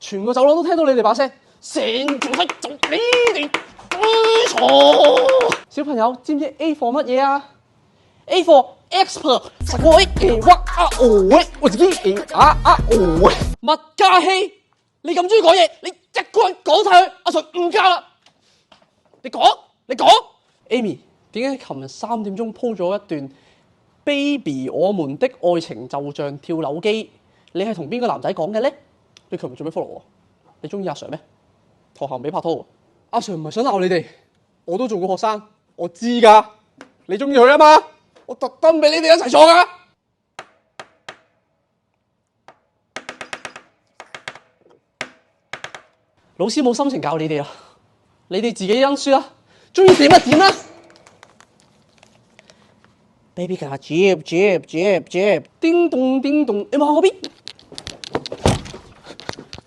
全個走廊都聽到你哋把聲，成條係就你哋堆錯。小朋友知唔知 A for 乜嘢啊 ？A for expert，我自己麥嘉熙，你咁中意講嘢，你一個人講晒佢，阿 Sir 唔教啦。你講，Amy， 點解琴日3點鐘鋪咗一段 Baby 我們的愛情就像跳樓機？你係同邊個男仔講嘅咧？你琴日做咩 follow 我？你中意阿 Sir 咩？學校唔俾拍拖喎。阿 Sir 唔係想鬧你哋，我都做過學生，我知㗎。你中意佢啊嘛？我特登俾你哋一齊坐㗎。老師冇心情教你哋啊，你哋自己温書啦，中意點就點啦。Baby 㗎，接，叮咚叮咚，你望我邊？